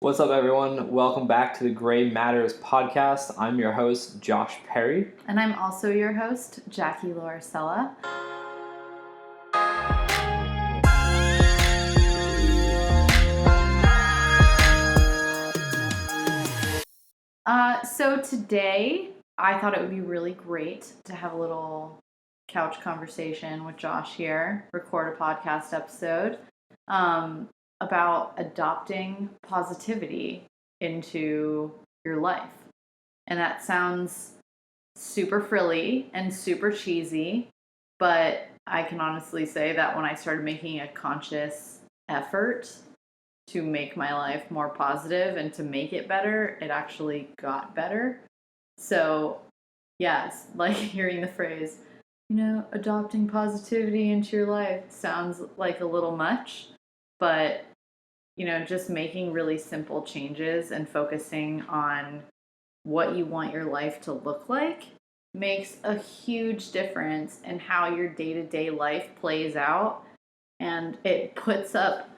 What's up, everyone? Welcome back to the Gray Matters podcast. I'm your host, Josh Perry. And I'm also your host, Jackie Lauricella. So today, I thought it would be really great to have a little couch conversation with Josh here, record a podcast episode about adopting positivity into your life. And that sounds super frilly and super cheesy, but I can honestly say that when I started making a conscious effort to make my life more positive and to make it better, it actually got better. So, yes, like hearing the phrase, adopting positivity into your life sounds like a little much, but, just making really simple changes and focusing on what you want your life to look like makes a huge difference in how your day-to-day life plays out, and it puts up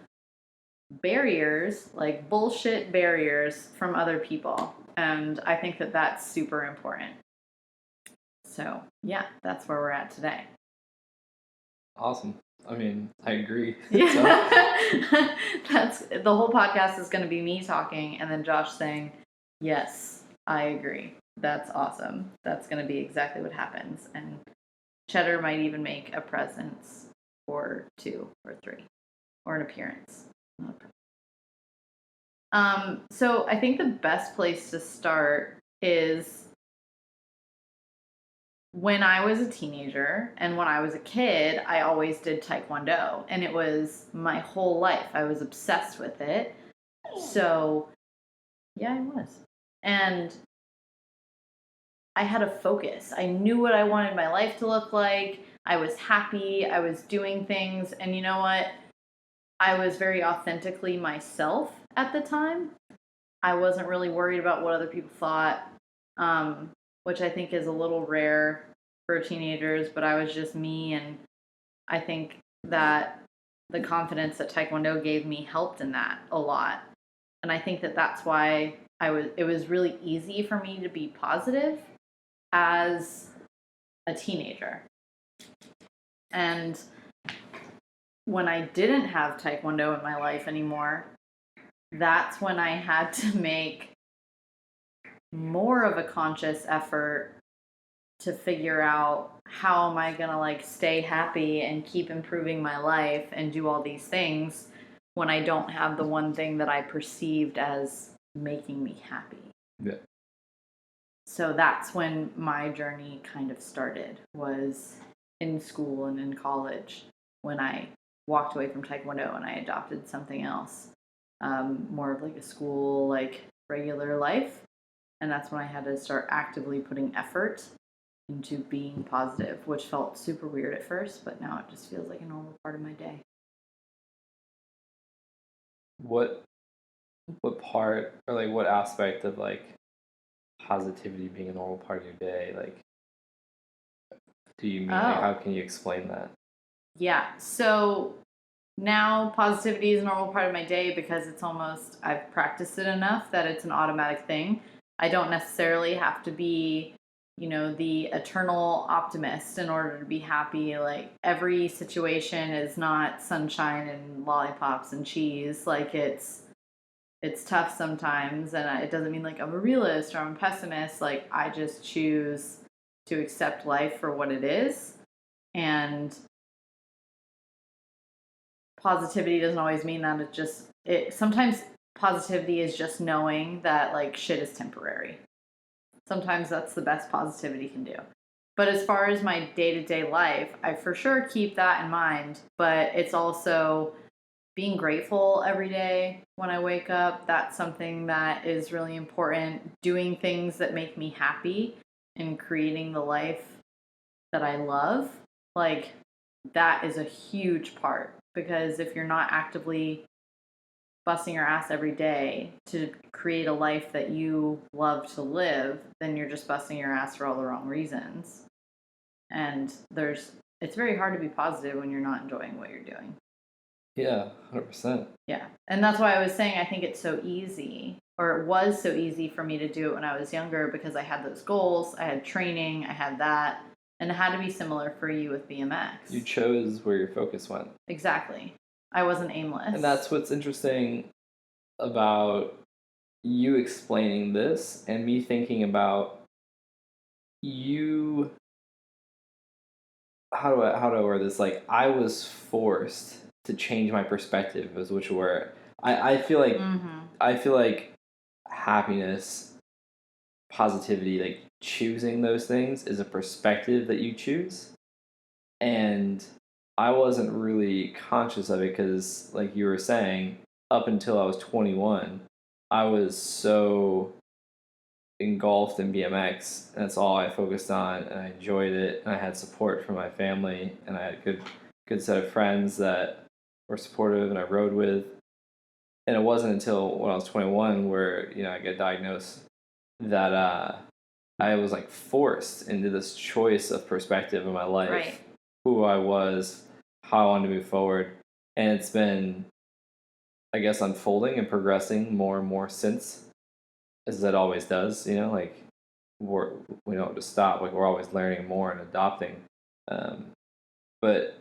barriers, like bullshit barriers from other people. And I think that that's super important. So, yeah, that's where we're at today. Awesome. I mean, I agree. Yeah. That's the whole podcast is going to be me talking and then Josh saying, "Yes, I agree." That's awesome. That's going to be exactly what happens. And Cheddar might even make a presence or two or three or an appearance. So I think the best place to start is when I was a teenager and when I was a kid, I always did Taekwondo, and it was my whole life. I was obsessed with it. So, yeah, I was. And I had a focus. I knew what I wanted my life to look like. I was happy. I was doing things. And you know what? I was very authentically myself at the time. I wasn't really worried about what other people thought, which I think is a little rare for teenagers, but I was just me. And I think that the confidence that Taekwondo gave me helped in that a lot. And I think that that's why it was really easy for me to be positive as a teenager. And when I didn't have Taekwondo in my life anymore, that's when I had to make more of a conscious effort to figure out how am I going to stay happy and keep improving my life and do all these things when I don't have the one thing that I perceived as making me happy. Yeah. So that's when my journey kind of started, was in school and in college when I walked away from Taekwondo and I adopted something else, more of like a school, like regular life. And that's when I had to start actively putting effort into being positive, which felt super weird at first, but now it just feels like a normal part of my day. What part, or like what aspect of like positivity being a normal part of your day, like, do you mean? Like, how can you explain that? Yeah, so now positivity is a normal part of my day because I've practiced it enough that it's an automatic thing. I don't necessarily have to be, the eternal optimist in order to be happy. Like, every situation is not sunshine and lollipops and cheese. Like, it's tough sometimes, and it doesn't mean like I'm a realist or I'm a pessimist. Like, I just choose to accept life for what it is. And positivity doesn't always mean that. Sometimes positivity is just knowing that like shit is temporary. Sometimes that's the best positivity can do. But as far as my day-to-day life, I for sure keep that in mind, but it's also being grateful every day when I wake up. That's something that is really important. Doing things that make me happy and creating the life that I love, like, that is a huge part. Because if you're not actively busting your ass every day to create a life that you love to live, then you're just busting your ass for all the wrong reasons. And it's very hard to be positive when you're not enjoying what you're doing. Yeah, 100%. Yeah. And that's why I was saying I think it's so easy, or it was so easy for me to do it when I was younger because I had those goals, I had training, I had that. And it had to be similar for you with BMX. You chose where your focus went. Exactly. I wasn't aimless. And that's what's interesting about you explaining this and me thinking about you. How do I word this? Like, I was forced to change my perspective as which were I feel like I feel like happiness, positivity, like choosing those things is a perspective that you choose. And I wasn't really conscious of it because, like you were saying, up until I was 21, I was so engulfed in BMX. And that's all I focused on, and I enjoyed it. And I had support from my family, and I had a good set of friends that were supportive, and I rode with. And it wasn't until when I was 21 where I got diagnosed that I was like forced into this choice of perspective in my life, right. Who I was, how I wanted to move forward, and it's been, I guess, unfolding and progressing more and more since, as it always does. Like we don't just stop. Like we're always learning more and adopting. But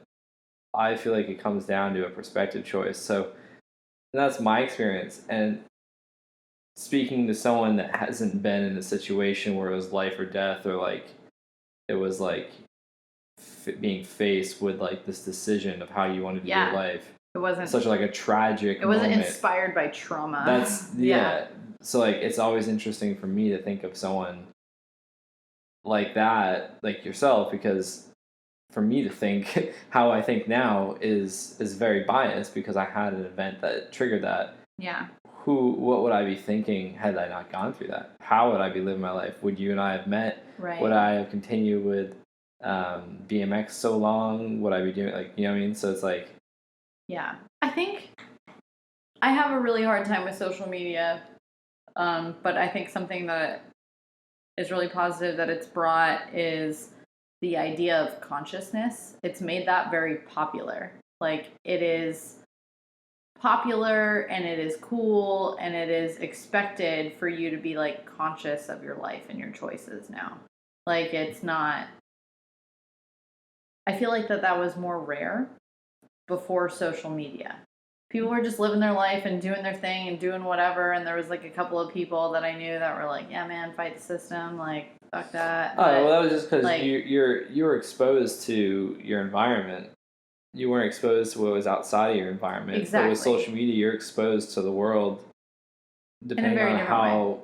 I feel like it comes down to a perspective choice. So that's my experience. And speaking to someone that hasn't been in a situation where it was life or death, or like it was like being faced with like this decision of how you wanted to do your life. It wasn't such like a tragic. It wasn't moment. Inspired by trauma. That's yeah. So like it's always interesting for me to think of someone like that, like yourself, because for me to think how I think now is very biased because I had an event that triggered that. Yeah. What would I be thinking had I not gone through that? How would I be living my life? Would you and I have met? Right. Would I have continued with BMX so long? Would I be doing what I mean? So it's like, yeah, I think I have a really hard time with social media, but I think something that is really positive that it's brought is the idea of consciousness. It's made that very popular. Like, it is popular and it is cool and it is expected for you to be like conscious of your life and your choices now. Like, it's not, I feel like that was more rare before social media. People were just living their life and doing their thing and doing whatever, and there was like a couple of people that I knew that were like, yeah man, fight the system, like fuck that. Well, that was just because like, you were exposed to your environment. You weren't exposed to what was outside of your environment. Exactly. But with social media, you're exposed to the world depending on how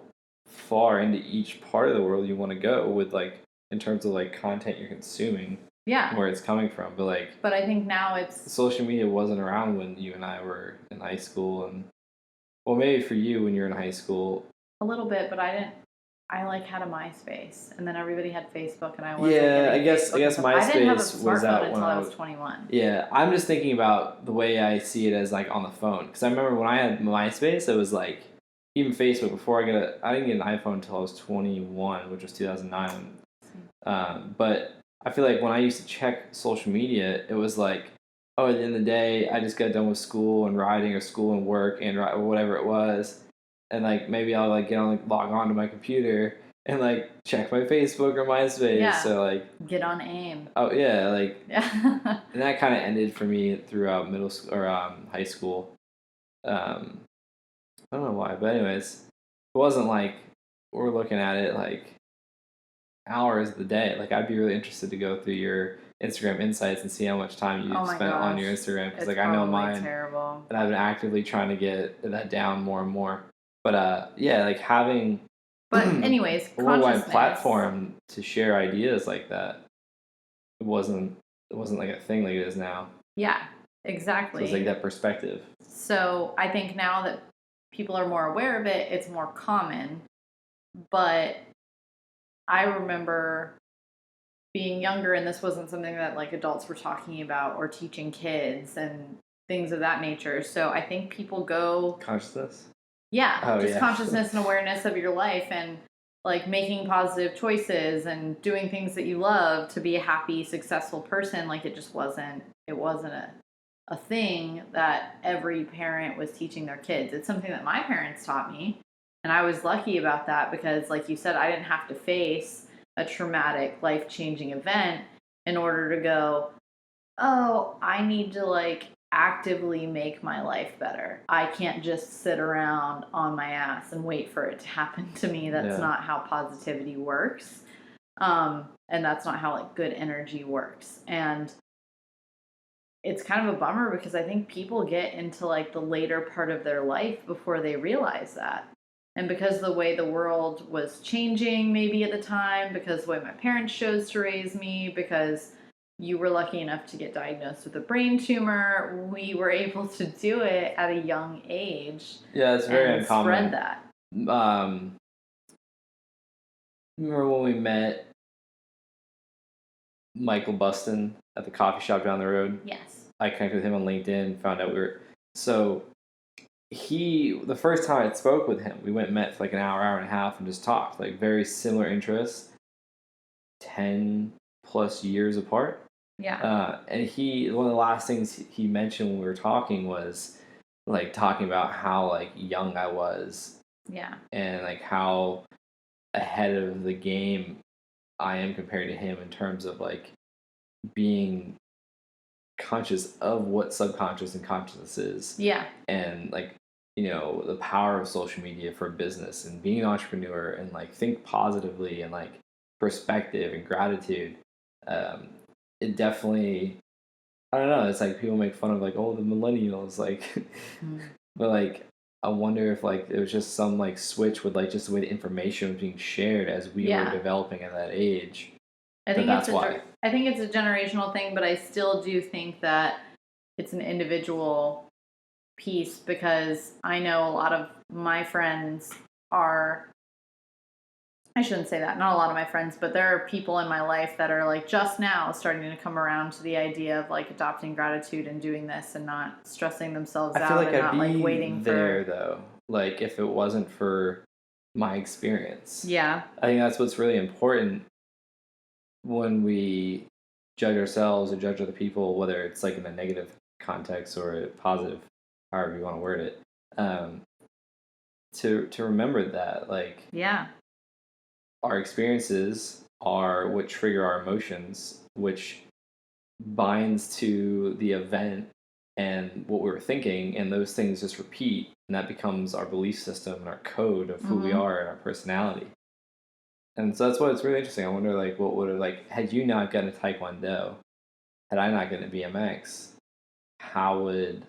far into each part of the world you want to go with, like, in terms of like content you're consuming. Yeah. Where it's coming from. But I think now it's... social media wasn't around when you and I were in high school, and well, maybe for you when you're in high school. A little bit, but I didn't. I like had a MySpace, and then everybody had Facebook, and I wasn't. Yeah, I guess MySpace I didn't have a was smartphone out until I was 21. Yeah, I'm just thinking about the way I see it as like on the phone, because I remember when I had MySpace, it was like even Facebook before I didn't get an iPhone until I was 21, which was 2009. But I feel like when I used to check social media, it was like, oh, at the end of the day, I just got done with school and riding, or school and work, and or whatever it was. And like maybe I'll like log on to my computer and like check my Facebook or MySpace. Yeah. So like get on AIM. Oh yeah, like yeah. And that kind of ended for me throughout middle school or high school. I don't know why, but anyways, it wasn't like we're looking at it like hours of the day. Like I'd be really interested to go through your Instagram insights and see how much time you spent on your Instagram, because like I know mine, terrible. And I've been actively trying to get that down more and more. But yeah, like having anyways, a worldwide platform to share ideas like that, it wasn't like a thing like it is now. Yeah, exactly. So it's like that perspective. So I think now that people are more aware of it, it's more common. But I remember being younger, and this wasn't something that like adults were talking about or teaching kids and things of that nature. So I think people go consciousness. Yeah, just consciousness and awareness of your life, and like making positive choices and doing things that you love to be a happy, successful person. Like it just wasn't. It wasn't a thing that every parent was teaching their kids. It's something that my parents taught me. And I was lucky about that because, like you said, I didn't have to face a traumatic, life-changing event in order to go, oh, I need to like actively make my life better. I can't just sit around on my ass and wait for it to happen to me. That's not how positivity works. And that's not how like good energy works. And it's kind of a bummer because I think people get into like the later part of their life before they realize that. And because the way the world was changing maybe at the time, because the way my parents chose to raise me, because you were lucky enough to get diagnosed with a brain tumor, we were able to do it at a young age. Yeah, it's very uncommon. Spread that. Remember when we met Michael Buston at the coffee shop down the road? Yes. I connected with him on LinkedIn, found out so the first time I spoke with him, we went and met for like an hour and a half and just talked, like very similar interests, 10 plus years apart. Yeah. And one of the last things he mentioned when we were talking was like talking about how like young I was. Yeah. And like how ahead of the game I am compared to him in terms of like being conscious of what subconscious and consciousness is. Yeah. And like, the power of social media for business and being an entrepreneur and like think positively and like perspective and gratitude. It definitely, I don't know, it's like people make fun of like, oh, the millennials, like, but like, I wonder if like it was just some like switch with like just the way the information was being shared as we were developing at that age. I think that's why. I think it's a generational thing, but I still do think that it's an individual piece because I know a lot of my friends are, I shouldn't say that, not a lot of my friends, but there are people in my life that are like just now starting to come around to the idea of like adopting gratitude and doing this and not stressing themselves out and not like waiting there though, like if it wasn't for my experience. Yeah. I think that's what's really important when we judge ourselves or judge other people, whether it's like in a negative context or a positive, however you want to word it, to remember that like our experiences are what trigger our emotions, which binds to the event and what we were thinking, and those things just repeat, and that becomes our belief system and our code of who we are and our personality. And so that's why it's really interesting. I wonder, like, what would have, like, had you not gotten to Taekwondo, had I not gotten to BMX, how would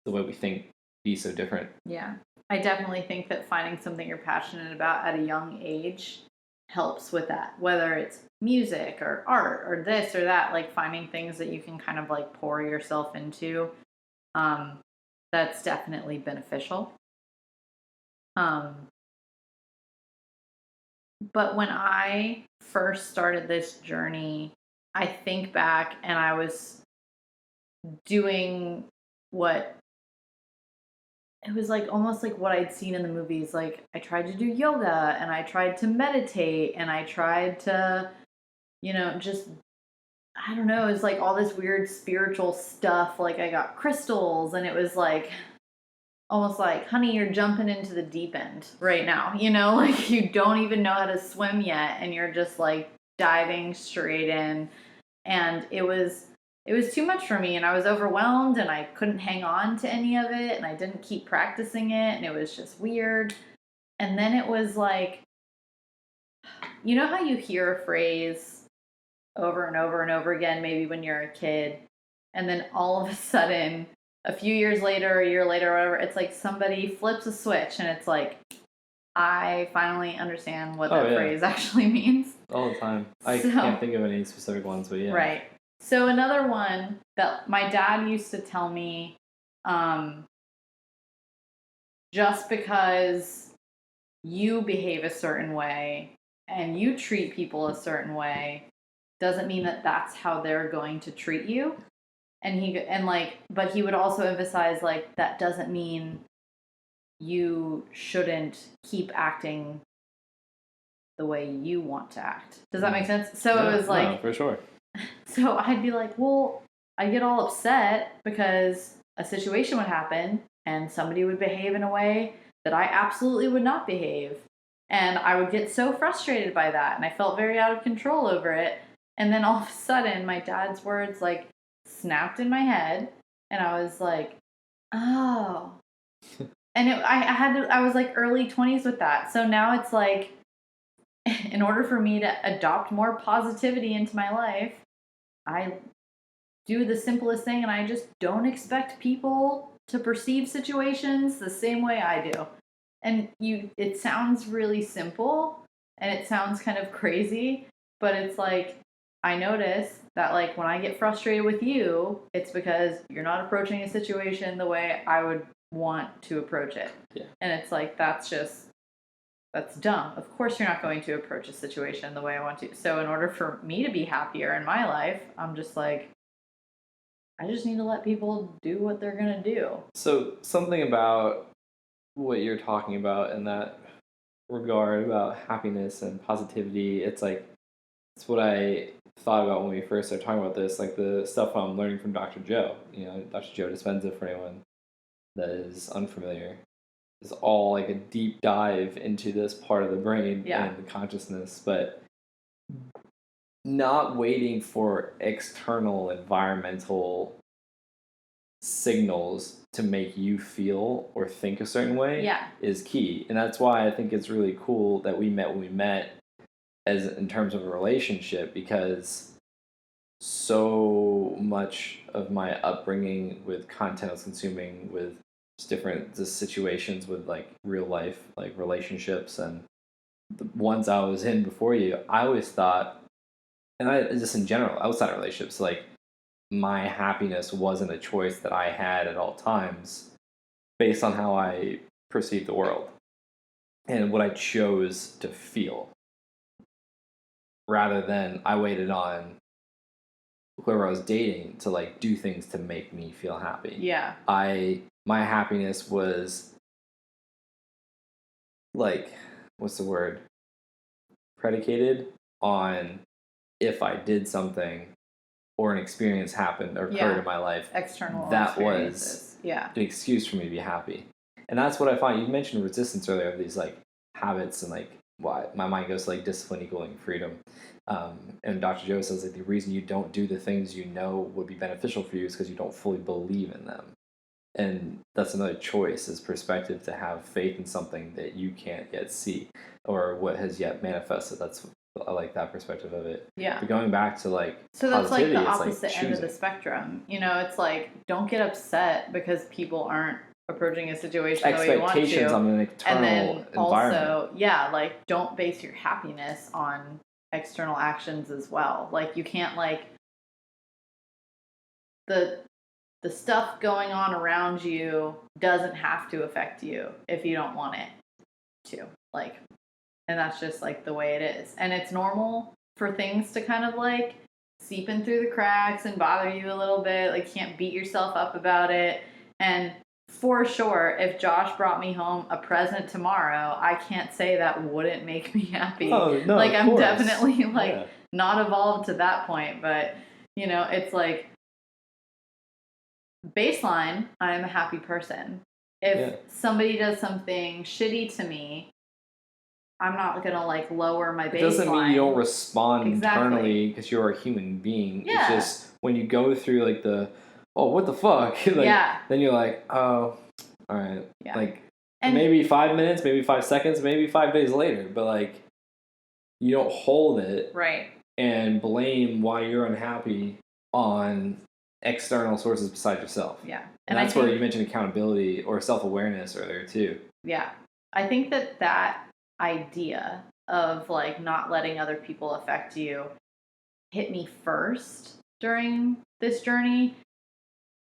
the way we think be so different? Yeah. I definitely think that finding something you're passionate about at a young age helps with that, whether it's music or art or this or that, like finding things that you can kind of like pour yourself into. That's definitely beneficial. But when I first started this journey, I think back and I was doing what it was like almost like what I'd seen in the movies. Like I tried to do yoga and I tried to meditate and I tried to, just, I don't know, it was like all this weird spiritual stuff. Like I got crystals and it was like almost like, honey, you're jumping into the deep end right now. Like you don't even know how to swim yet and you're just like diving straight in. And it was too much for me and I was overwhelmed and I couldn't hang on to any of it and I didn't keep practicing it and it was just weird. And then it was like, you know how you hear a phrase over and over and over again, maybe when you're a kid, and then all of a sudden, a few years later, a year later, or whatever, it's like somebody flips a switch and it's like, I finally understand what that phrase actually means. All the time. I can't think of any specific ones, but yeah. Right. So another one that my dad used to tell me, just because you behave a certain way and you treat people a certain way doesn't mean that that's how they're going to treat you. But he would also emphasize like that doesn't mean you shouldn't keep acting the way you want to act. Does that make sense? So it was like, no, for sure. So I'd be like, well, I get all upset because a situation would happen and somebody would behave in a way that I absolutely would not behave. And I would get so frustrated by that. And I felt very out of control over it. And then all of a sudden, my dad's words like snapped in my head. And I was like, oh. And I was like early 20s with that. So now it's like, in order for me to adopt more positivity into my life, I do the simplest thing and I just don't expect people to perceive situations the same way I do. And it sounds really simple and it sounds kind of crazy, but it's like I notice that like when I get frustrated with you, it's because you're not approaching a situation the way I would want to approach it. Yeah. And it's like that's dumb. Of course you're not going to approach a situation the way I want to. So in order for me to be happier in my life, I'm just like I just need to let people do what they're going to do. So something about what you're talking about in that regard about happiness and positivity, it's what I thought about when we first started talking about this, like the stuff I'm learning from Dr. Joe. Dr. Joe Dispenza, for anyone that is unfamiliar, is all like a deep dive into this part of the brain and the consciousness, but not waiting for external environmental signals to make you feel or think a certain way is key. And that's why I think it's really cool that we met when we met as in terms of a relationship, because so much of my upbringing with content I was consuming with just different situations with like real life, like relationships and the ones I was in before you, I always thought, and I just in general, outside of relationships, like my happiness wasn't a choice that I had at all times based on how I perceived the world and what I chose to feel, rather than I waited on whoever I was dating to like do things to make me feel happy. Yeah. My happiness was like, what's the word? Predicated on if I did something or an experience happened or occurred in my life, external that was an excuse for me to be happy. And that's what I find. You mentioned resistance earlier of these like habits and like why my mind goes to like discipline equaling freedom. And Dr. Joe says like the reason you don't do the things you know would be beneficial for you is because you don't fully believe in them. And that's another choice, is perspective, to have faith in something that you can't yet see or what has yet manifested. I like that perspective of it. Yeah. But going back to like so that's like the opposite like end of the spectrum. It's like don't get upset because people aren't approaching a situation the way you want to. Expectations on an external environment. And then also, like don't base your happiness on external actions as well. Like you can't like the stuff going on around you doesn't have to affect you if you don't want it to. Like, and that's just like the way it is. And it's normal for things to kind of like seep in through the cracks and bother you a little bit. Like, you can't beat yourself up about it. And for sure, if Josh brought me home a present tomorrow, I can't say that wouldn't make me happy. Oh, no, like, I'm course. definitely like not evolved to that point, but it's like baseline, I'm a happy person. If somebody does something shitty to me, I'm not gonna like lower my baseline. It doesn't mean you don't respond internally because you're a human being. Yeah. It's just when you go through like the what the fuck, like, then you're like, oh, all right, like maybe 5 minutes, maybe 5 seconds, maybe 5 days later, but like you don't hold it right and blame why you're unhappy on external sources besides yourself. Yeah. And that's where you mentioned accountability or self-awareness earlier too. Yeah. I think that idea of like not letting other people affect you hit me first during this journey,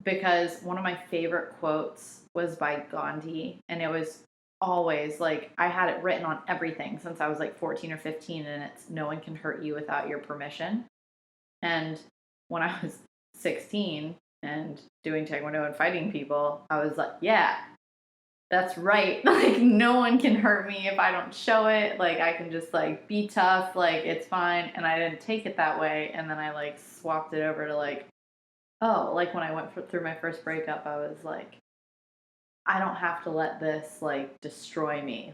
because one of my favorite quotes was by Gandhi, and it was always like, I had it written on everything since I was like 14 or 15, and it's, no one can hurt you without your permission. And when I was 16 and doing taekwondo and fighting people, I was like, yeah, that's right. Like, no one can hurt me if I don't show it. Like, I can just like be tough. Like, it's fine. And I didn't take it that way. And then I like swapped it over to like, Oh, like when I went through my first breakup, I was like, I don't have to let this like destroy me.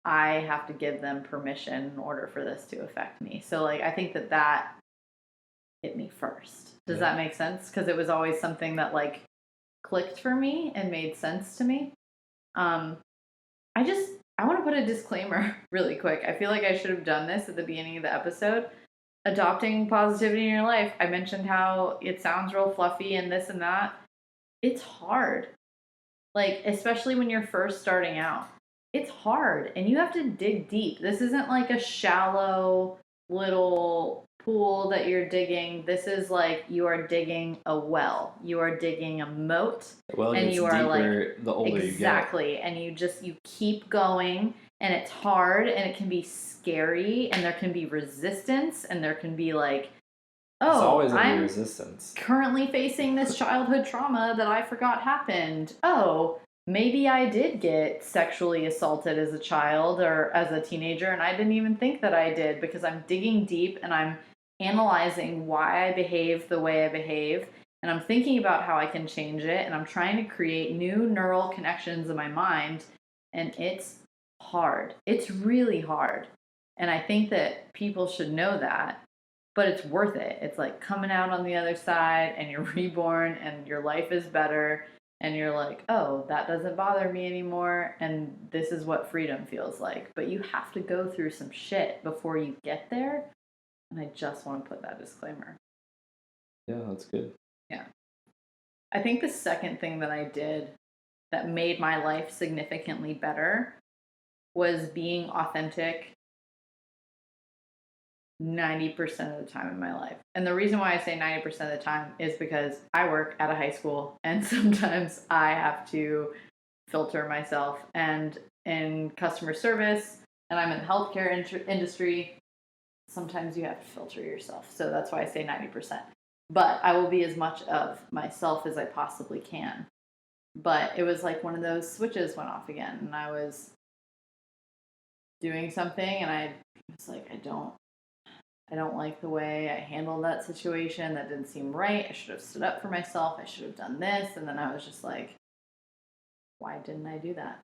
I have to give them permission in order for this to affect me. So like I think that hit me first. Does that make sense? Because it was always something that like clicked for me and made sense to me. Um, I want to put a disclaimer really quick. I feel like I should have done this at the beginning of the episode. Adopting positivity in your life. I mentioned how it sounds real fluffy and this and that. It's hard. Like, especially when you're first starting out. It's hard and you have to dig deep. This isn't like a shallow little pool that you're digging. This is like you are digging a well. You are digging a moat. Well, and you are deeper like the older you get. Exactly. And you keep going and it's hard and it can be scary and there can be resistance and there can be like, oh, I'm resistance. Currently facing this childhood trauma that I forgot happened. Oh, maybe I did get sexually assaulted as a child or as a teenager, and I didn't even think that I did because I'm digging deep and I'm analyzing why I behave the way I behave, and I'm thinking about how I can change it, and I'm trying to create new neural connections in my mind, and it's hard. It's really hard. And I think that people should know that. But it's worth it. It's like coming out on the other side and you're reborn and your life is better and you're like, oh, that doesn't bother me anymore and this is what freedom feels like. But you have to go through some shit before you get there. And I just want to put that disclaimer. Yeah, that's good. Yeah. I think the second thing that I did that made my life significantly better was being authentic 90% of the time in my life. And the reason why I say 90% of the time is because I work at a high school and sometimes I have to filter myself. And in customer service, and I'm in the healthcare industry, sometimes you have to filter yourself. So that's why I say 90%. But I will be as much of myself as I possibly can. But it was like one of those switches went off again. And I was doing something and I was like, I don't like the way I handled that situation. That didn't seem right. I should have stood up for myself. I should have done this. And then I was just like, why didn't I do that?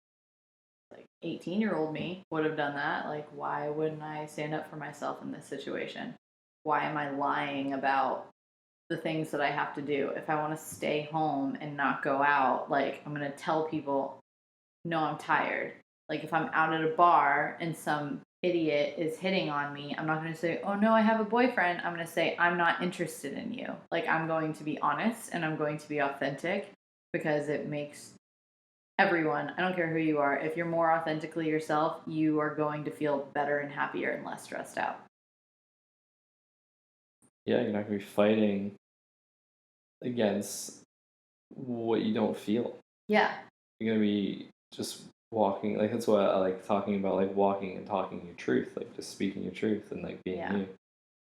Like 18-year-old me would have done that. Like, why wouldn't I stand up for myself in this situation? Why am I lying about the things that I have to do? If I want to stay home and not go out, like I'm going to tell people, no, I'm tired. Like if I'm out at a bar and some idiot is hitting on me, I'm not going to say, oh no, I have a boyfriend. I'm going to say, I'm not interested in you. Like I'm going to be honest and I'm going to be authentic because it makes everyone, I don't care who you are, if you're more authentically yourself, you are going to feel better and happier and less stressed out. Yeah, you're not going to be fighting against what you don't feel. Yeah. You're going to be just walking, like that's what I like talking about, like walking and talking your truth, like just speaking your truth and like being you,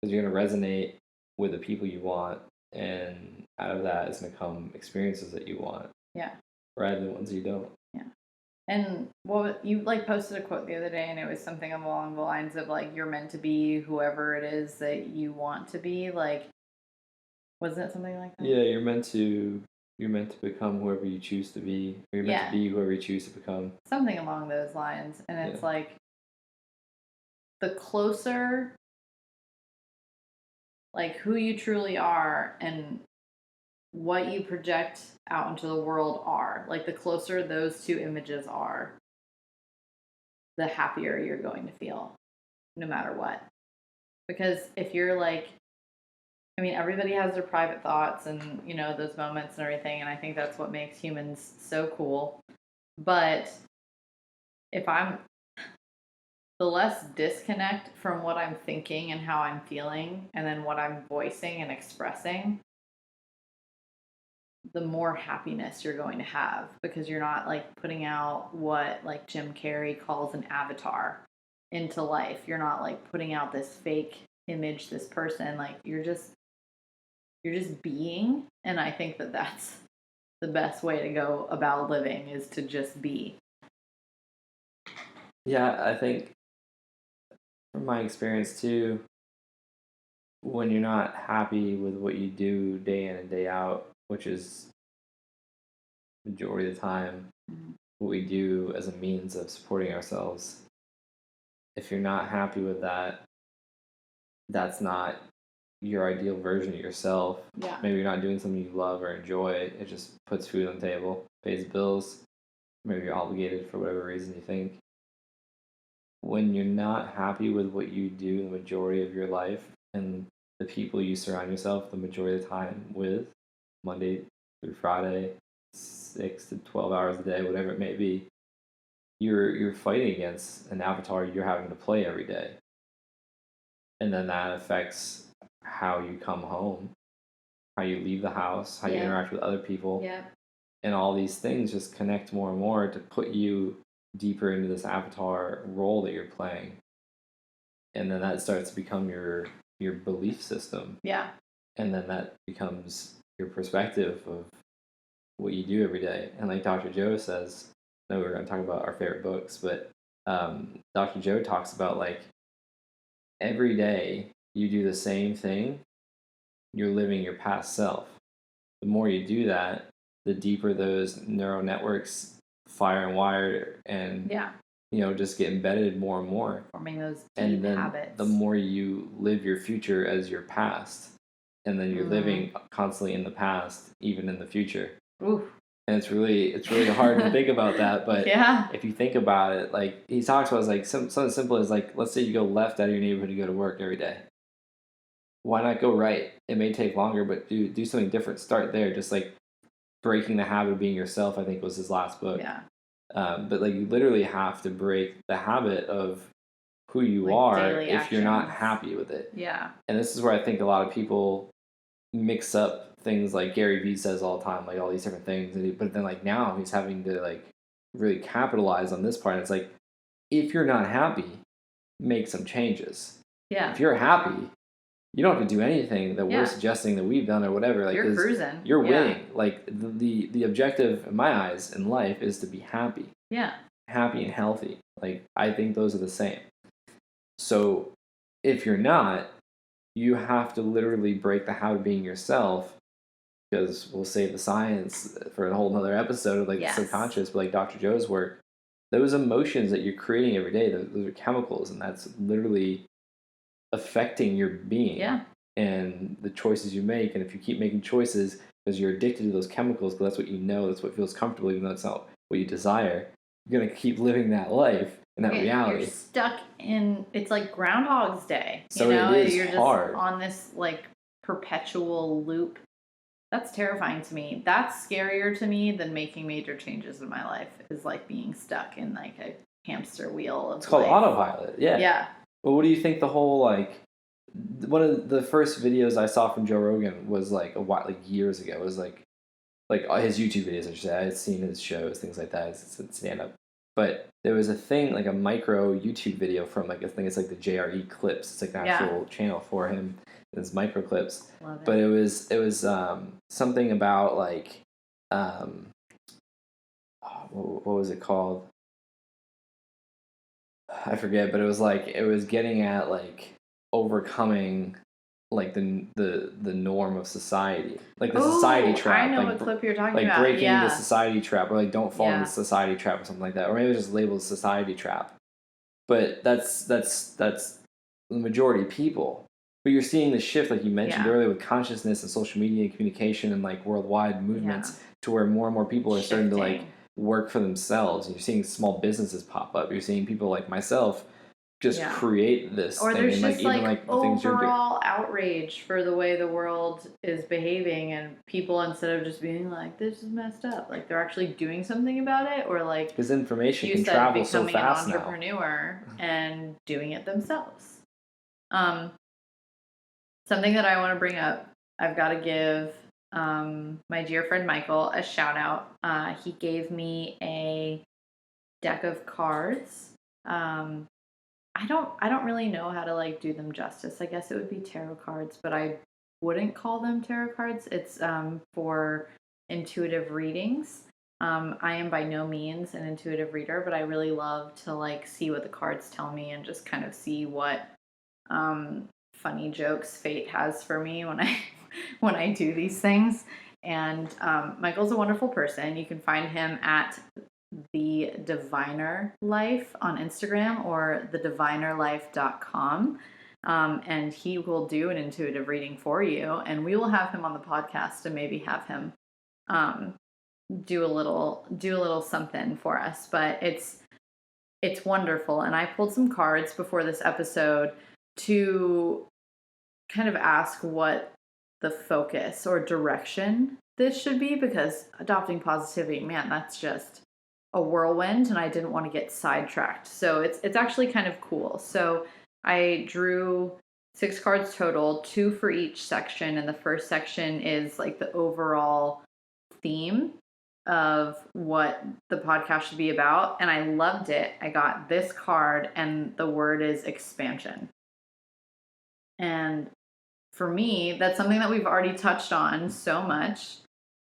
because you're going to resonate with the people you want, and out of that is going to come experiences that you want, rather than ones you don't. And you like posted a quote the other day, and it was something along the lines of like, you're meant to be whoever it is that you want to be. Like, wasn't it something like that? Yeah, you're meant to become whoever you choose to be. Or you're meant to be whoever you choose to become. Something along those lines. And it's like, the closer, like who you truly are and what you project out into the world are, like the closer those two images are, the happier you're going to feel, no matter what. Because if you're like, I mean, everybody has their private thoughts and, you know, those moments and everything. And I think that's what makes humans so cool. But if I'm the less disconnect from what I'm thinking and how I'm feeling, and then what I'm voicing and expressing, the more happiness you're going to have, because you're not like putting out what like Jim Carrey calls an avatar into life. You're not like putting out this fake image, this person. Like you're just being. And I think that that's the best way to go about living, is to just be. Yeah, I think from my experience too, when you're not happy with what you do day in and day out, which is majority of the time what we do as a means of supporting ourselves, if you're not happy with that, that's not your ideal version of yourself. Yeah. Maybe you're not doing something you love or enjoy. It just puts food on the table, pays bills. Maybe you're obligated for whatever reason you think. When you're not happy with what you do the majority of your life and the people you surround yourself the majority of the time with, Monday through Friday, 6 to 12 hours a day, whatever it may be, you're fighting against an avatar you're having to play every day. And then that affects how you come home, how you leave the house, how you interact with other people. Yeah. And all these things just connect more and more to put you deeper into this avatar role that you're playing. And then that starts to become your belief system. Yeah. And then that becomes your perspective of what you do every day. And like Dr. Joe says, I know we're going to talk about our favorite books, but Dr. Joe talks about like every day you do the same thing, you're living your past self. The more you do that, the deeper those neural networks fire and wire and just get embedded more and more. Forming those deep and then habits. The more you live your future as your past, and then you're living constantly in the past, even in the future. Oof. And it's really hard to think about that, but if you think about it, like he talks about, is like something simple as like, let's say you go left out of your neighborhood to go to work every day. Why not go right? It may take longer, but do something different. Start there. Just like breaking the habit of being yourself, I think was his last book. Yeah. But like you literally have to break the habit of who you are if you're not happy with it. Yeah. And this is where I think a lot of people mix up things like Gary Vee says all the time, like all these different things. But then like now he's having to like really capitalize on this part. It's like, if you're not happy, make some changes. Yeah. If you're happy, you don't have to do anything that we're suggesting that we've done or whatever. Like you're cruising. You're winning. Like the objective in my eyes in life is to be happy. Yeah. Happy and healthy. Like I think those are the same. So if you're not, you have to literally break the habit of being yourself, because we'll save the science for a whole nother episode of like the subconscious, but like Dr. Joe's work, those emotions that you're creating every day, those are chemicals, and that's literally affecting your being and the choices you make. And if you keep making choices because you're addicted to those chemicals, because that's what you know, that's what feels comfortable, even though it's not what you desire, you're going to keep living that life and that reality. You're stuck in, it's like Groundhog's Day. So it is you're hard. Just on this like perpetual loop. That's terrifying to me. That's scarier to me than making major changes in my life, is like being stuck in like a hamster wheel of It's called life. autopilot. Yeah. Yeah. Well, what do you think the whole like, one of the first videos I saw from Joe Rogan was like years ago. It was like his YouTube videos, I should say. I had seen his shows, things like that. It's stand up. But there was a thing, like a micro YouTube video from like, I think it's like the JRE clips. It's like an actual channel for him. His micro clips. Love it. But it was something about like what was it called? I forget, but it was getting at like overcoming like the norm of society, like the society trap. I know like, what clip you're talking about. Like breaking the society trap, or like don't fall in the society trap or something like that, or maybe just labeled society trap. But that's the majority of people. But you're seeing the shift, like you mentioned earlier, with consciousness and social media and communication and like worldwide movements, to where more and more people are starting to like work for themselves. And you're seeing small businesses pop up. You're seeing people like myself just create this or thing. There's and just like even like the things you're doing. Overall outrage for the way the world is behaving, and people, instead of just being like, this is messed up, like they're actually doing something about it, or like, because information can travel so fast now, becoming an entrepreneur and doing it themselves. Something that I want to bring up, I've got to give my dear friend Michael a shout out. He gave me a deck of cards. I don't really know how to like do them justice. I guess it would be tarot cards, but I wouldn't call them tarot cards. It's for intuitive readings. I am by no means an intuitive reader, but I really love to like see what the cards tell me and just kind of see what funny jokes fate has for me when I when I do these things. And Michael's a wonderful person. You can find him at The Diviner Life on Instagram or thedivinerlife.com. And he will do an intuitive reading for you. And we will have him on the podcast and maybe have him do a little something for us. But it's wonderful. And I pulled some cards before this episode to kind of ask what the focus or direction this should be, because adopting positivity, man, that's just a whirlwind, and I didn't want to get sidetracked. So it's actually kind of cool. So I drew 6 cards total, 2 for each section, and the first section is like the overall theme of what the podcast should be about, and I loved it. I got this card, and the word is expansion. And for me, that's something that we've already touched on so much.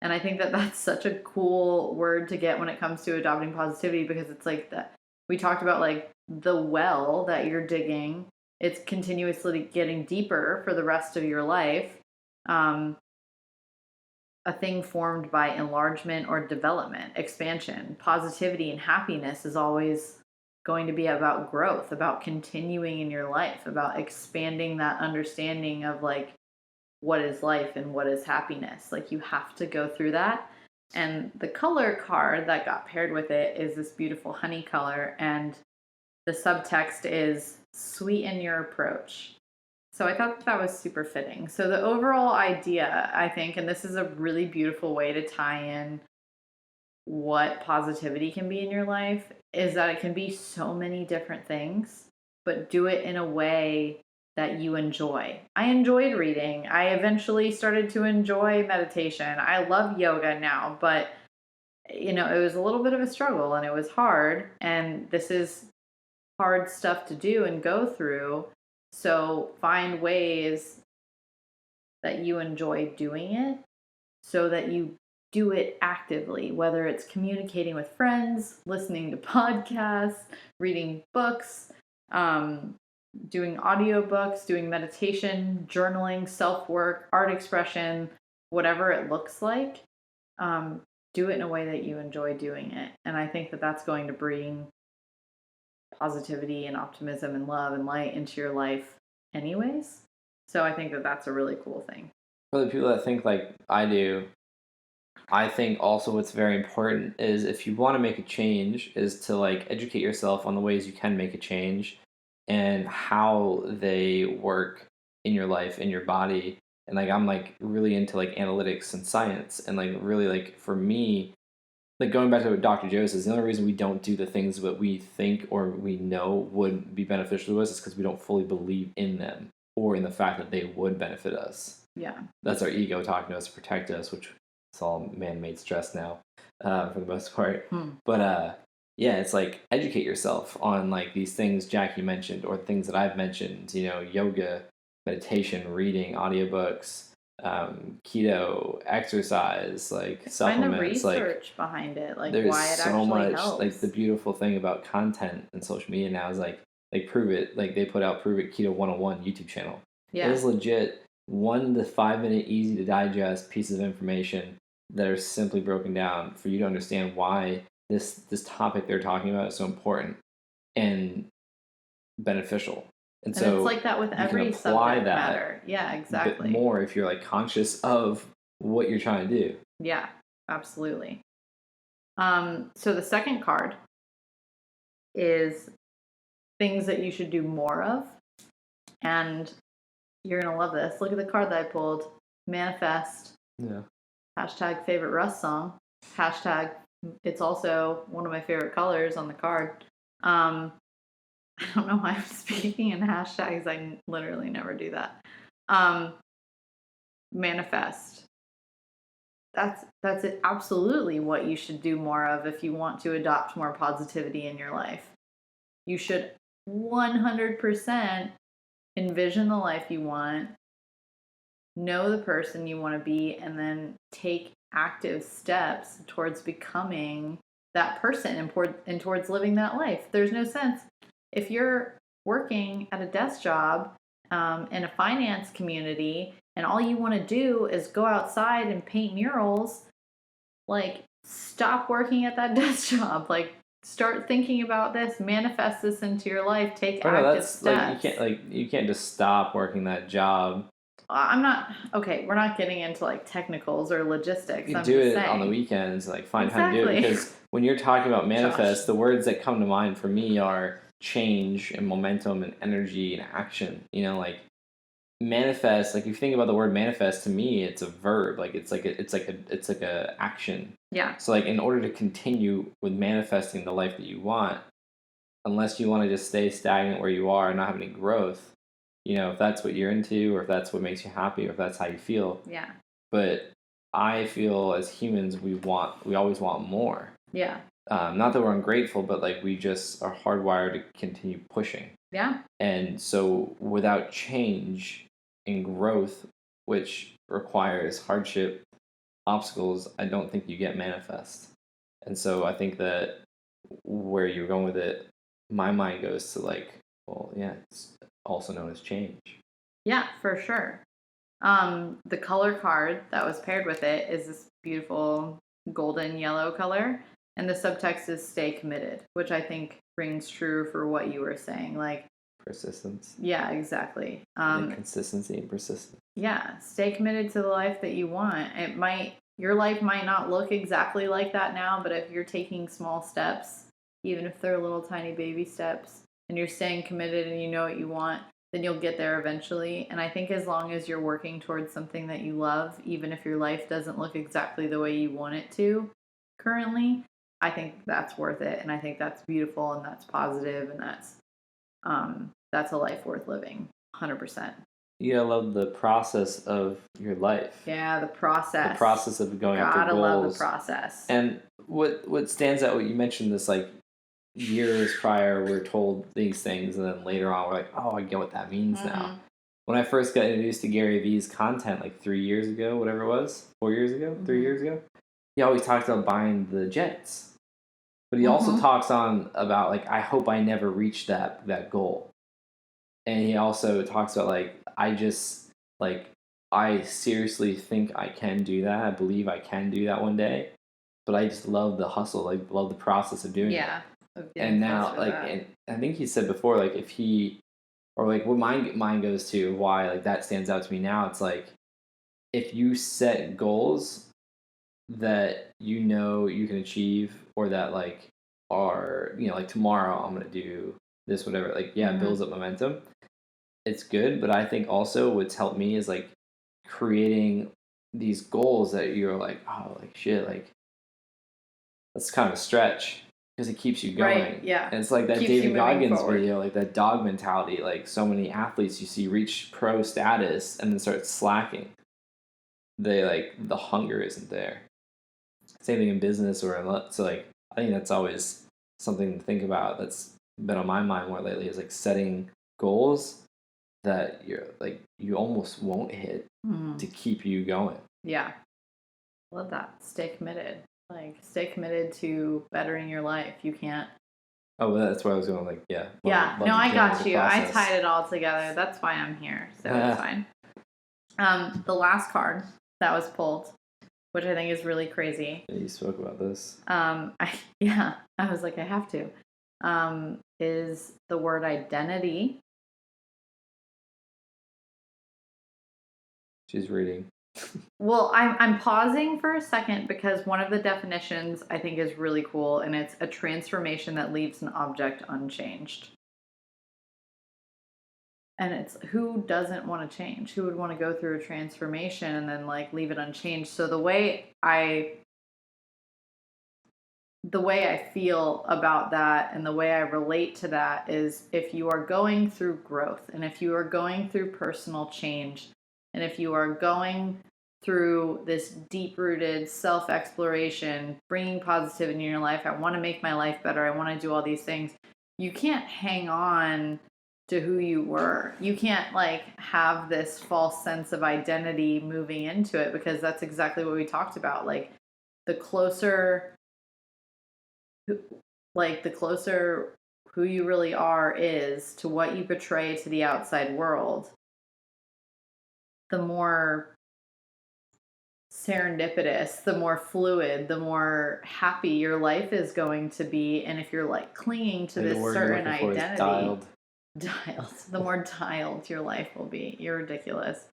And I think that that's such a cool word to get when it comes to adopting positivity, because it's like that we talked about, like the well that you're digging, it's continuously getting deeper for the rest of your life. A thing formed by enlargement or development, expansion, positivity, and happiness is always going to be about growth, about continuing in your life, about expanding that understanding of like what is life and what is happiness. Like you have to go through that. And the color card that got paired with it is this beautiful honey color, and the subtext is sweeten your approach. So I thought that was super fitting. So the overall idea, I think, and this is a really beautiful way to tie in what positivity can be in your life, is that it can be so many different things, but do it in a way that you enjoy. I enjoyed reading. I eventually started to enjoy meditation. I love yoga now, but it was a little bit of a struggle and it was hard. And this is hard stuff to do and go through. So find ways that you enjoy doing it so that you do it actively, whether it's communicating with friends, listening to podcasts, reading books, doing audiobooks, doing meditation, journaling, self-work, art expression, whatever it looks like. Do it in a way that you enjoy doing it. And I think that that's going to bring positivity and optimism and love and light into your life anyways. So I think that that's a really cool thing. For the people that think like I do, I think also what's very important is if you want to make a change is to like educate yourself on the ways you can make a change and how they work in your life, in your body. And like I'm like really into like analytics and science, and like really like for me, like going back to what Dr. Joe says, the only reason we don't do the things that we think or we know would be beneficial to us is because we don't fully believe in them or in the fact that they would benefit us. Yeah. That's our ego talking to us to protect us, which is all man-made stress now, for the most part. But yeah, it's like educate yourself on like these things Jackie mentioned or things that I've mentioned, yoga, meditation, reading, audiobooks, keto, exercise, like supplements. Find the research behind it, like there's why it so actually much helps. like the beautiful thing about content and social media now is like prove it, like they put out Prove It Keto 101 YouTube channel. It is legit 1 to 5 minute easy to digest pieces of information that are simply broken down for you to understand why this topic they're talking about is so important and beneficial. And so it's like that with every subject matter. Yeah, exactly. But more if you're like conscious of what you're trying to do. Yeah, absolutely. So the second card is things that you should do more of. And you're going to love this. Look at the card that I pulled. Manifest. Yeah. Hashtag favorite Russ song. Hashtag it's also one of my favorite colors on the card. I don't know why I'm speaking in hashtags. I literally never do that. Manifest. That's it. Absolutely what you should do more of if you want to adopt more positivity in your life. You should 100% envision the life you want, know the person you want to be, and then take active steps towards becoming that person and towards living that life. There's no sense if you're working at a desk job in a finance community and all you want to do is go outside and paint murals, like, stop working at that desk job. Like, start thinking about this, manifest this into your life, take But no, active that's steps. you can't just stop working that job. I'm not okay. We're not getting into like technicals or logistics. You do it on the weekends, like find time to do it, because when you're talking about manifest, the words that come to mind for me are change and momentum and energy and action. You know, like manifest. Like if you think about the word manifest, to me, it's a verb. Like it's like a action. Yeah. So like in order to continue with manifesting the life that you want, unless you want to just stay stagnant where you are and not have any growth, you know, if that's what you're into or if that's what makes you happy or if that's how you feel. Yeah. But I feel as humans, we always want more. Yeah. Not that we're ungrateful, but like we just are hardwired to continue pushing. Yeah. And so without change and growth, which requires hardship, obstacles, I don't think you get manifest. And so I think that where you're going with it, my mind goes to like, well, yeah, it's also known as change. Yeah, for sure. The color card that was paired with it is this beautiful golden yellow color, and the subtext is stay committed, which I think rings true for what you were saying. Like persistence. Yeah, exactly. Consistency and persistence. Yeah, stay committed to the life that you want. Your life might not look exactly like that now, but if you're taking small steps, even if they're little tiny baby steps, and you're staying committed and you know what you want, then you'll get there eventually. And I think as long as you're working towards something that you love, even if your life doesn't look exactly the way you want it to currently, I think that's worth it. And I think that's beautiful and that's positive and that's a life worth living, 100%. You gotta love the process of your life. Yeah, the process. The process of going after goals. Gotta love the process. And what stands out, what you mentioned this, like, years prior, we're told these things, and then later on, we're like, oh, I get what that means now. When I first got introduced to Gary Vee's content, like 3 years ago, whatever it was, 4 years ago, 3 years ago, he always talks about buying the jets. But he also talks on about, like, I hope I never reach that goal. And he also talks about, like, I seriously think I can do that. I believe I can do that one day. But I just love the hustle, like, love the process of doing it. Yeah. And now, like, and I think he said before, like, if he, or like what mine goes to, why, like, that stands out to me now, it's like, if you set goals that you know you can achieve, or that, like, are, you know, like, tomorrow I'm going to do this, whatever, like, yeah, it builds up momentum. It's good, but I think also what's helped me is, like, creating these goals that you're like, oh, like, shit, like, that's kind of a stretch, because it keeps you going. Right, yeah. And it's like that David Goggins video, like that dog mentality, like so many athletes you see reach pro status and then start slacking. They, like, the hunger isn't there. Same thing in business or in, so, like, I think that's always something to think about that's been on my mind more lately, is like setting goals that you're like, you almost won't hit to keep you going. Yeah. Love that. Stay committed. Like, stay committed to bettering your life. You can't. Oh, that's why I was going, like, yeah. Love no, I got you. I tied it all together. That's why I'm here. So it's fine. The last card that was pulled, which I think is really crazy. Yeah, you spoke about this. I was like, I have to. Is the word identity. She's reading. Well, I'm pausing for a second because one of the definitions I think is really cool, and it's a transformation that leaves an object unchanged. And it's, who doesn't want to change? Who would want to go through a transformation and then, like, leave it unchanged? So the way I feel about that and the way I relate to that is, if you are going through growth and if you are going through personal change, and if you are going through this deep-rooted self-exploration, bringing positivity in your life, I want to make my life better, I want to do all these things, you can't hang on to who you were. You can't, like, have this false sense of identity moving into it, because that's exactly what we talked about. Like, the closer who you really are is to what you portray to the outside world, the more serendipitous, the more fluid, the more happy your life is going to be. And if you're like clinging to this certain identity, dialed, the more dialed your life will be. You're ridiculous.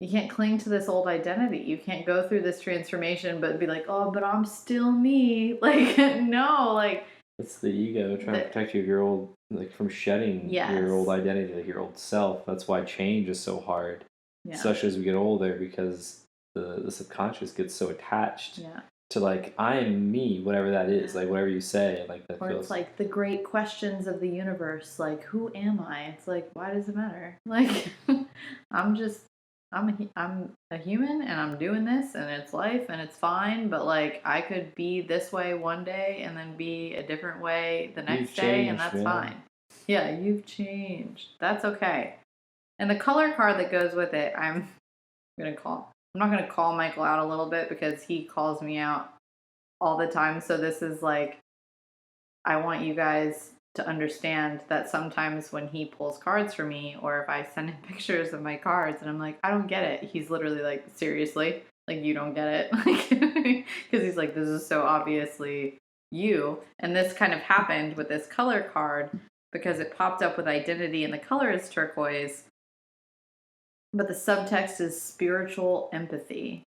You can't cling to this old identity. You can't go through this transformation but be like, oh, but I'm still me. Like, no, like, it's the ego trying to protect you of your old, like, from shedding your old identity, like your old self. That's why change is so hard, especially as we get older, because the subconscious gets so attached to, like, I am me, whatever that is, like, whatever you say, like, that or feels... it's like the great questions of the universe, like, who am I? It's like, why does it matter? Like, I'm a human and I'm doing this and it's life and it's fine, but like I could be this way one day and then be a different way the next day, and that's fine. Yeah, you've changed. That's okay. And the color card that goes with it, I'm not gonna call Michael out a little bit because he calls me out all the time. So this is like, I want you guys to understand that sometimes when he pulls cards for me, or if I send him pictures of my cards and I'm like, I don't get it, he's literally like, seriously? Like, you don't get it? Like, because he's like, this is so obviously you. And this kind of happened with this color card because it popped up with identity and the color is turquoise, but the subtext is spiritual empathy.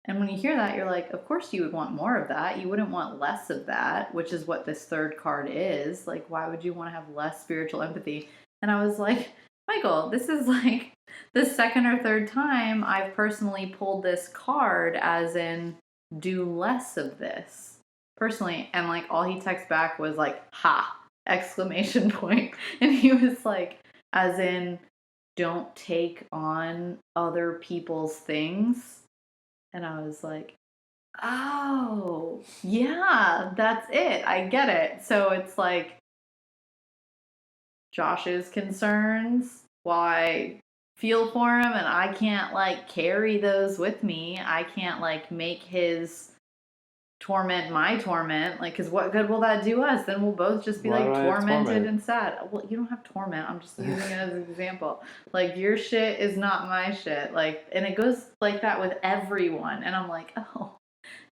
And when you hear that, you're like, of course you would want more of that. You wouldn't want less of that, which is what this third card is. Like, why would you want to have less spiritual empathy? And I was like, Michael, this is like the second or third time I've personally pulled this card as in do less of this personally. And like all he texted back was like, ha, exclamation point. And he was like, as in, don't take on other people's things. And I was like, oh, yeah, that's it. I get it. So it's like Josh's concerns, while I feel for him and I can't like carry those with me. I can't like make his torment my torment. Like, because what good will that do us? Then we'll both just be like tormented and sad. Well, you don't have torment. I'm just using it as an example. Like, your shit is not my shit. Like, and it goes like that with everyone. And I'm like, oh,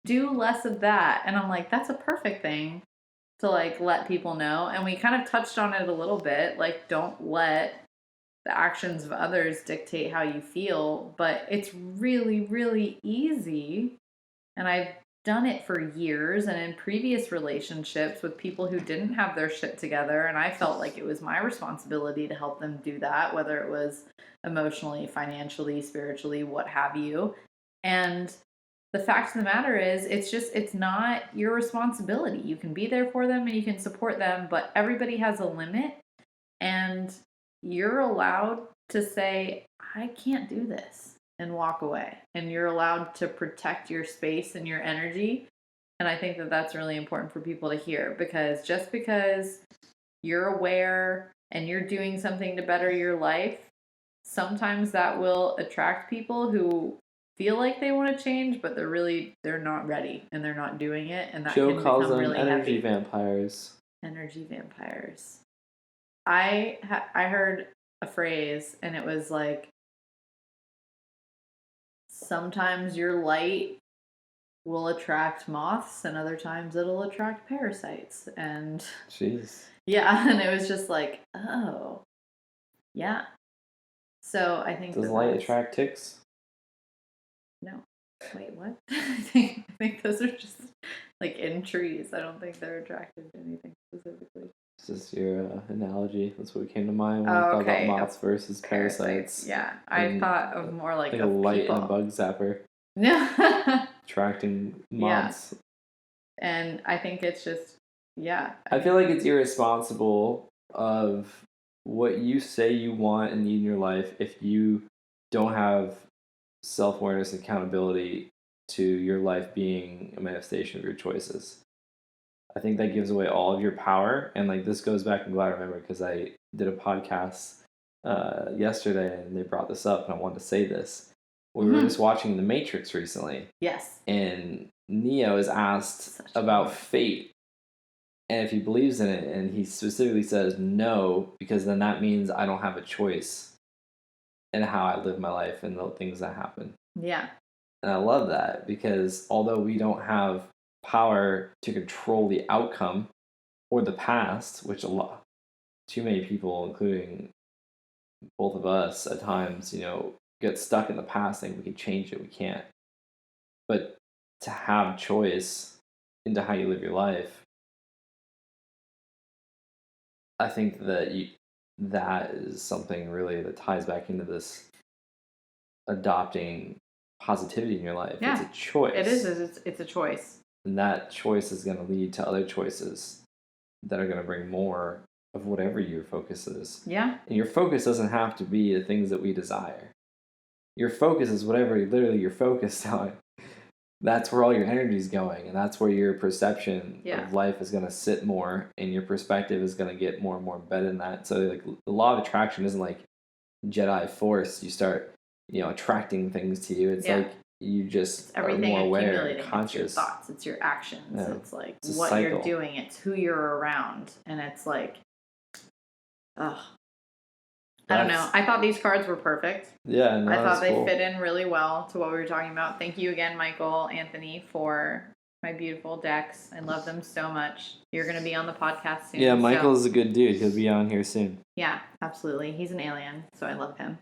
do less of that. And I'm like, that's a perfect thing to like let people know. And we kind of touched on it a little bit. Like, don't let the actions of others dictate how you feel. But it's really, really easy. And I've done it for years and in previous relationships with people who didn't have their shit together, and I felt like it was my responsibility to help them do that, whether it was emotionally, financially, spiritually, what have you. And the fact of the matter is, it's not your responsibility. You can be there for them and you can support them, but everybody has a limit, and you're allowed to say, I can't do this, and walk away. And you're allowed to protect your space and your energy. And I think that that's really important for people to hear, because just because you're aware and you're doing something to better your life, sometimes that will attract people who feel like they want to change, but they're not ready and they're not doing it. And that Joe can calls become them really energy heavy. vampires. Energy vampires. I heard a phrase and it was like, sometimes your light will attract moths and other times it'll attract parasites. And jeez. Yeah, and it was just like, oh, yeah. So I think does light attract ticks? No. Wait, what? I think those are just like in trees. I don't think they're attracted to anything specifically. This is your analogy. That's what came to mind when I thought about moths versus parasites. Yeah, I thought of more like a light and a bug zapper. Yeah. Attracting moths. Yeah. And I think it's just, yeah. I feel like it's irresponsible of what you say you want and need in your life if you don't have self-awareness and accountability to your life being a manifestation of your choices. I think that gives away all of your power. And like, this goes back, I'm glad I remember, because I did a podcast yesterday and they brought this up and I wanted to say this. We were just watching The Matrix recently. Yes. And Neo is asked about fate and if he believes in it, and he specifically says no, because then that means I don't have a choice. and how I live my life and the things that happen. Yeah. And I love that because although we don't have power to control the outcome or the past, which too many people, including both of us at times, get stuck in the past thinking we can change it. We can't. But to have choice into how you live your life, I think that is something really that ties back into this adopting positivity in your life. Yeah, it's a choice. It is. It's a choice. And that choice is going to lead to other choices that are going to bring more of whatever your focus is. Yeah. And your focus doesn't have to be the things that we desire. Your focus is whatever literally you're focused on. That's where all your energy is going, and that's where your perception of life is going to sit more, and your perspective is going to get more and more embedded in that. So, like, the law of attraction isn't like Jedi Force. You start, attracting things to you. It's like you just are more aware and conscious. It's your thoughts. It's your actions. Yeah. It's like it's what cycle. You're doing. It's who you're around, and it's like, I don't know. I thought these cards were perfect. Yeah, no, I thought they fit in really well to what we were talking about. Thank you again, Michael Anthony, for my beautiful decks. I love them so much. You're going to be on the podcast soon. Yeah, Michael's a good dude. He'll be on here soon. Yeah, absolutely. He's an alien, so I love him.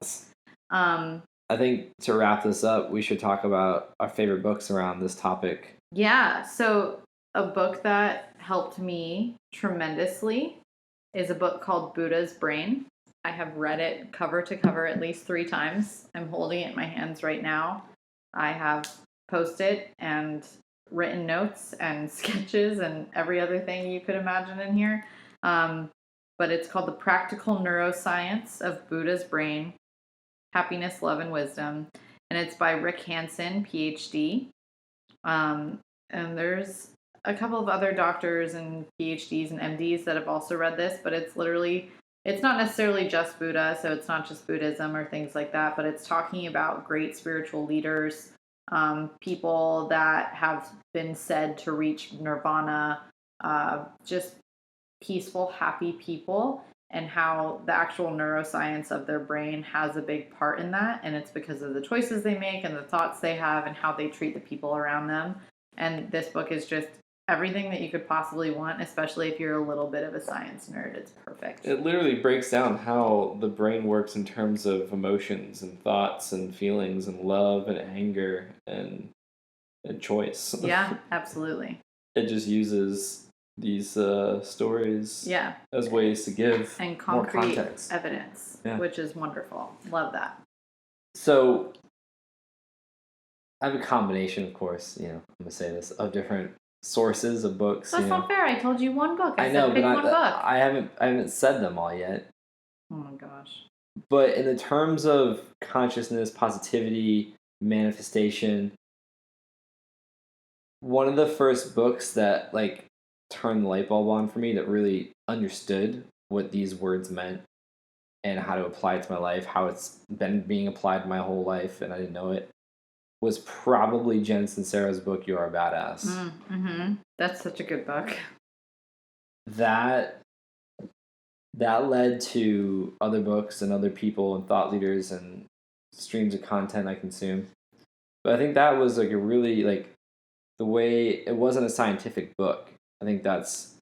I think to wrap this up, we should talk about our favorite books around this topic. Yeah, so a book that helped me tremendously is a book called Buddha's Brain. I have read it cover to cover at least 3 times. I'm holding it in my hands right now. I have posted and written notes and sketches and every other thing you could imagine in here. But it's called The Practical Neuroscience of Buddha's Brain, Happiness, Love, and Wisdom. And it's by Rick Hansen, PhD. And there's a couple of other doctors and PhDs and MDs that have also read this, but it's not necessarily just Buddha, so it's not just Buddhism or things like that, but it's talking about great spiritual leaders, people that have been said to reach nirvana, just peaceful, happy people, and how the actual neuroscience of their brain has a big part in that, and it's because of the choices they make and the thoughts they have and how they treat the people around them. And this book is just everything that you could possibly want, especially if you're a little bit of a science nerd. It's perfect. It literally breaks down how the brain works in terms of emotions and thoughts and feelings and love and anger and choice. Yeah, absolutely. It just uses these stories as ways to give and concrete more context. Evidence, which is wonderful. Love that. So I have a combination, of course, I'm going to say this, of different sources of books. That's not fair. I told you one book. I know, said pick but one book. I haven't said them all yet. Oh my gosh. But in the terms of consciousness, positivity, manifestation, one of the first books that turned the light bulb on for me, that really understood what these words meant and how to apply it to my life, how it's been being applied my whole life and I didn't know it, was probably Jen Sincero's book, You Are a Badass. Mm-hmm. That's such a good book. That led to other books and other people and thought leaders and streams of content I consume. But I think that was a really the way, it wasn't a scientific book. I think that's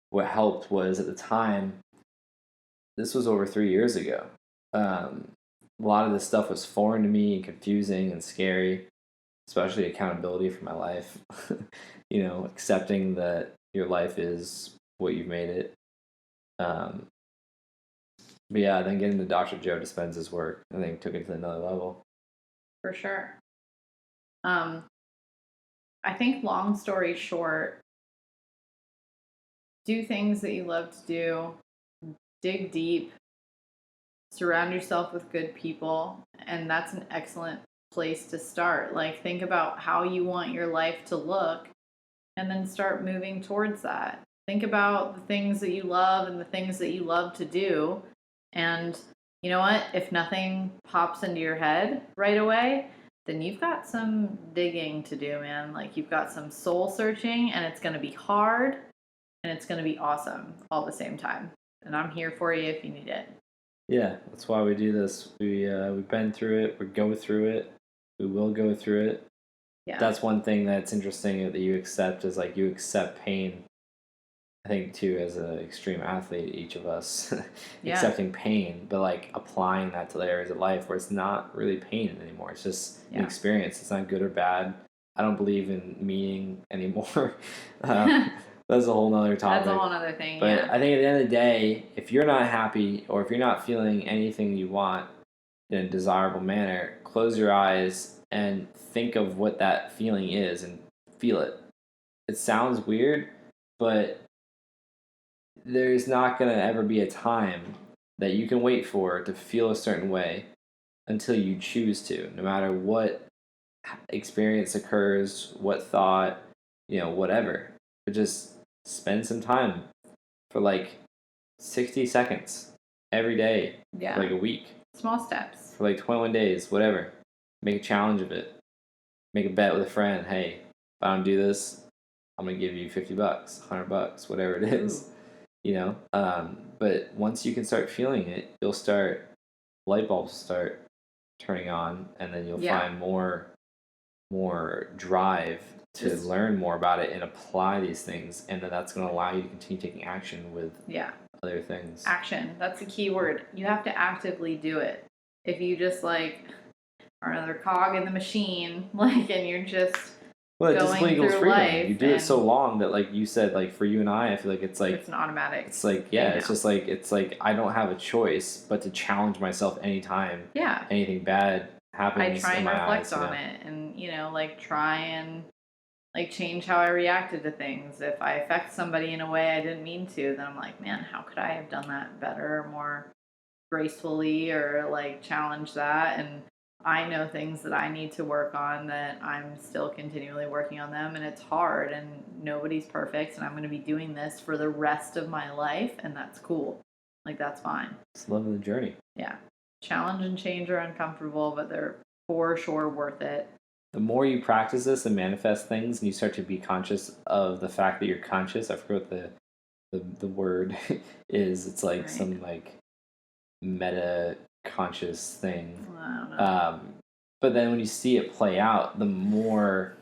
what helped was at the time, this was over 3 years ago. A lot of this stuff was foreign to me and confusing and scary. Especially accountability for my life, accepting that your life is what you've made it. But yeah, then getting to Dr. Joe Dispenza's work, I think took it to another level. For sure. I think long story short, do things that you love to do, dig deep, surround yourself with good people, and that's an excellent place to start. Think about how you want your life to look and then start moving towards that. Think about the things that you love and the things that you love to do, and you know what, if nothing pops into your head right away, then you've got some digging to do, man. You've got some soul searching, and it's going to be hard and it's going to be awesome all at the same time, and I'm here for you if you need it. Yeah, that's why we do this. We've been through it. We go through it. We will go through it. Yeah. That's one thing that's interesting that you accept is like you accept pain. I think too, as an extreme athlete, each of us accepting pain, but like applying that to the areas of life where it's not really pain anymore. It's just an experience. It's not good or bad. I don't believe in meaning anymore. That's a whole nother topic. That's a whole other thing. But I think at the end of the day, if you're not happy or if you're not feeling anything you want in a desirable manner, close your eyes and think of what that feeling is and feel it. It sounds weird, but there's not going to ever be a time that you can wait for to feel a certain way until you choose to, no matter what experience occurs, what thought, whatever. But just spend some time for like 60 seconds every day, for like a week. Small steps. For like 21 days, whatever. Make a challenge of it. Make a bet with a friend. Hey, if I don't do this, I'm going to give you $50, $100, whatever it is. But once you can start feeling it, light bulbs start turning on, and then you'll find more drive to learn more about it and apply these things, and then that's going to allow you to continue taking action with other things. Action, that's the key word. You have to actively do it. If you just like are another cog in the machine, like, and you're just discipline equals freedom. You do it so long that, like you said, like for you and I feel like it's like it's an automatic. It's like it's like I don't have a choice but to challenge myself anytime. Yeah. Anything bad happens. I try and reflect eyes, on it, and like try and like change how I reacted to things. If I affect somebody in a way I didn't mean to, then I'm like, man, how could I have done that better, more gracefully, or like challenge that? And I know things that I need to work on that I'm still continually working on them, and it's hard, and nobody's perfect, and I'm going to be doing this for the rest of my life, and that's cool. Like, that's fine. It's loving the journey. Yeah. Challenge and change are uncomfortable, but they're for sure worth it. The more you practice this and manifest things, and you start to be conscious of the fact that you're conscious, I forget what the word is. It's like some like meta conscious thing. I don't know. But then when you see it play out, the more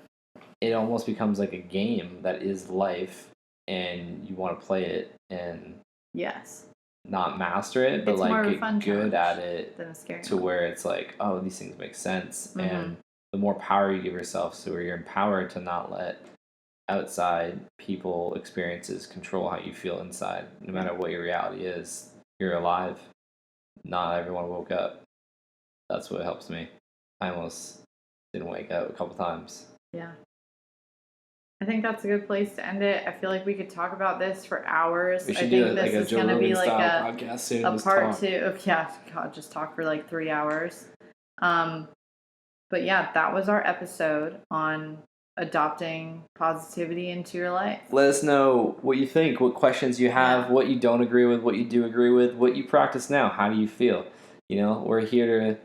it almost becomes like a game that is life, and you want to play it and not master it, but like get good at it to where it's like, oh, these things make sense. And the more power you give yourself, so where you're empowered to not let outside people experiences control how you feel inside. No matter what your reality is, you're alive. Not everyone woke up. That's what helps me. I almost didn't wake up a couple times. Yeah. I think that's a good place to end it. I feel like we could talk about this for hours. We should do it this like is going to be like podcast soon. A part two. Yeah, God, just talk for like 3 hours. But yeah, that was our episode on adopting positivity into your life. Let us know what you think, what questions you have, what you don't agree with, what you do agree with, what you practice now. How do you feel? We're here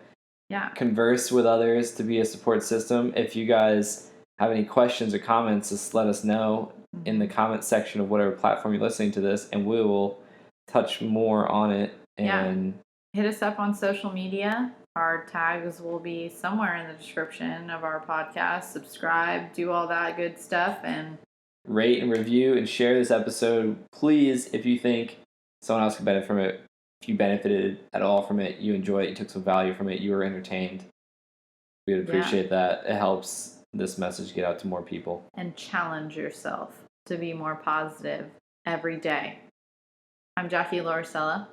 to converse with others, to be a support system. If you guys have any questions or comments, just let us know in the comment section of whatever platform you're listening to this, and we will touch more on it. And hit us up on social media. Our tags will be somewhere in the description of our podcast. Subscribe, do all that good stuff, and rate and review and share this episode. Please, if you think someone else could benefit from it, if you benefited at all from it, you enjoyed it, you took some value from it, you were entertained, we would appreciate that. It helps this message get out to more people. And challenge yourself to be more positive every day. I'm Jackie Lauricella.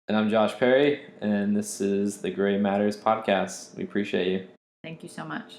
And I'm Josh Perry, and this is the Gray Matters podcast. We appreciate you. Thank you so much.